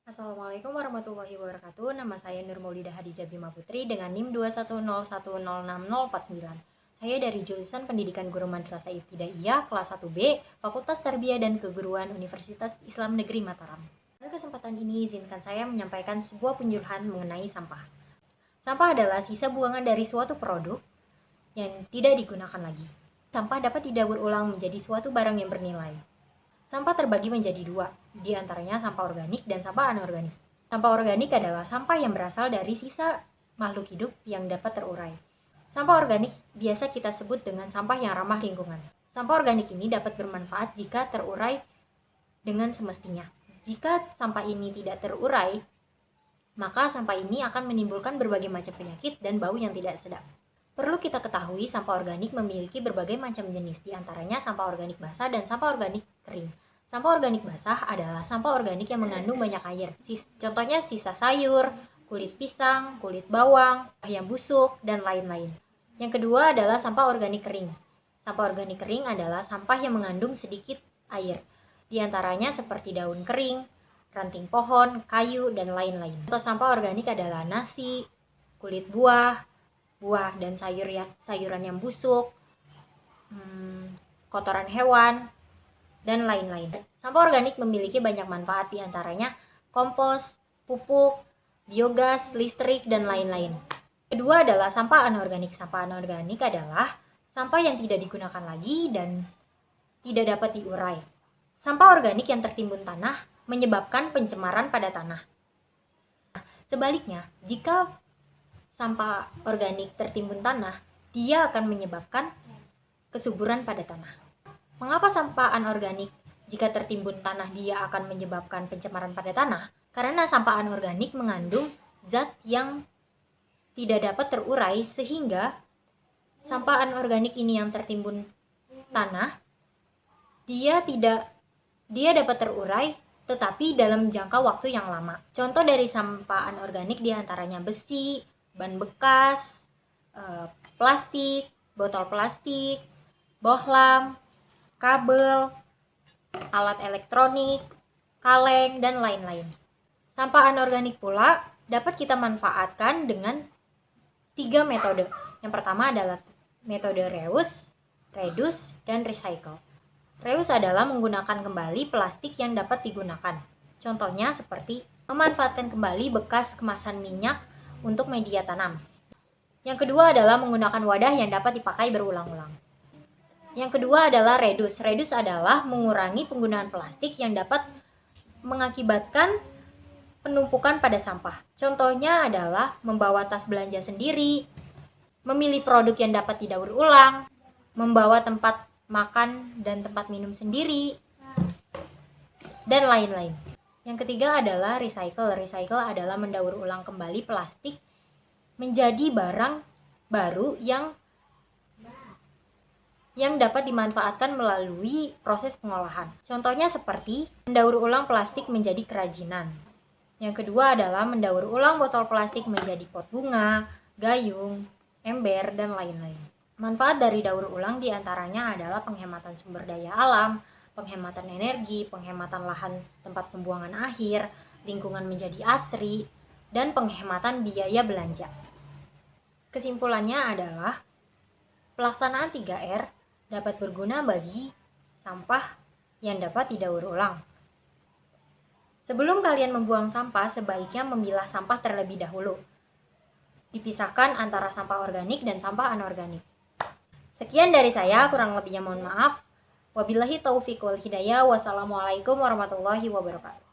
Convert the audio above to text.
Assalamualaikum warahmatullahi wabarakatuh. Nama saya Nur Maulidah Hadijah Bima Putri dengan NIM 210106049. Saya dari jurusan Pendidikan Guru Madrasah Ibtidaiyah kelas 1B, Fakultas Tarbiyah dan Keguruan Universitas Islam Negeri Mataram. Pada kesempatan ini izinkan saya menyampaikan sebuah penjelasan mengenai sampah. Sampah adalah sisa buangan dari suatu produk yang tidak digunakan lagi. Sampah dapat didaur ulang menjadi suatu barang yang bernilai. Sampah terbagi menjadi dua, di antaranya sampah organik dan sampah anorganik. Sampah organik adalah sampah yang berasal dari sisa makhluk hidup yang dapat terurai. Sampah organik biasa kita sebut dengan sampah yang ramah lingkungan. Sampah organik ini dapat bermanfaat jika terurai dengan semestinya. Jika sampah ini tidak terurai, maka sampah ini akan menimbulkan berbagai macam penyakit dan bau yang tidak sedap. Perlu kita ketahui, sampah organik memiliki berbagai macam jenis, di antaranya sampah organik basah dan sampah organik kering. Sampah organik basah adalah sampah organik yang mengandung banyak air. Contohnya sisa sayur, kulit pisang, kulit bawang, ayam busuk, dan lain-lain. Yang kedua adalah sampah organik kering. Sampah organik kering adalah sampah yang mengandung sedikit air, di antaranya seperti daun kering, ranting pohon, kayu, dan lain-lain. Contoh sampah organik adalah nasi, kulit buah dan sayuran yang busuk, kotoran hewan, dan lain-lain. Sampah organik memiliki banyak manfaat, di antaranya kompos, pupuk, biogas, listrik, dan lain-lain. Kedua adalah sampah anorganik. Sampah anorganik adalah sampah yang tidak digunakan lagi dan tidak dapat diurai. Sampah organik yang tertimbun tanah menyebabkan pencemaran pada tanah. Sebaliknya, jika sampah organik tertimbun tanah, dia akan menyebabkan kesuburan pada tanah. Mengapa sampah anorganik jika tertimbun tanah dia akan menyebabkan pencemaran pada tanah? Karena sampah anorganik mengandung zat yang tidak dapat terurai, sehingga sampah anorganik ini yang tertimbun tanah dia dapat terurai, tetapi dalam jangka waktu yang lama. Contoh dari sampah anorganik diantaranya besi, ban bekas, plastik, botol plastik, bohlam, kabel, alat elektronik, kaleng, dan lain-lain. Sampah anorganik pula dapat kita manfaatkan dengan 3 metode. Yang pertama adalah metode reuse, reduce, dan recycle. Reuse adalah menggunakan kembali plastik yang dapat digunakan. Contohnya seperti memanfaatkan kembali bekas kemasan minyak untuk media tanam. Yang kedua adalah menggunakan wadah yang dapat dipakai berulang-ulang. Yang kedua adalah reduce. Reduce adalah mengurangi penggunaan plastik yang dapat mengakibatkan penumpukan pada sampah. Contohnya adalah membawa tas belanja sendiri, memilih produk yang dapat didaur ulang, membawa tempat makan dan tempat minum sendiri, dan lain-lain. Yang ketiga adalah recycle. Recycle adalah mendaur ulang kembali plastik menjadi barang baru yang dapat dimanfaatkan melalui proses pengolahan. Contohnya seperti mendaur ulang plastik menjadi kerajinan. Yang kedua adalah mendaur ulang botol plastik menjadi pot bunga, gayung, ember, dan lain-lain. Manfaat dari daur ulang diantaranya adalah penghematan sumber daya alam, penghematan energi, penghematan lahan tempat pembuangan akhir, lingkungan menjadi asri, dan penghematan biaya belanja. Kesimpulannya adalah pelaksanaan 3R dapat berguna bagi sampah yang dapat didaur ulang. Sebelum kalian membuang sampah, sebaiknya memilah sampah terlebih dahulu. Dipisahkan antara sampah organik dan sampah anorganik. Sekian dari saya, kurang lebihnya mohon maaf. Wabillahi taufiq wal hidayah. Wassalamualaikum warahmatullahi wabarakatuh.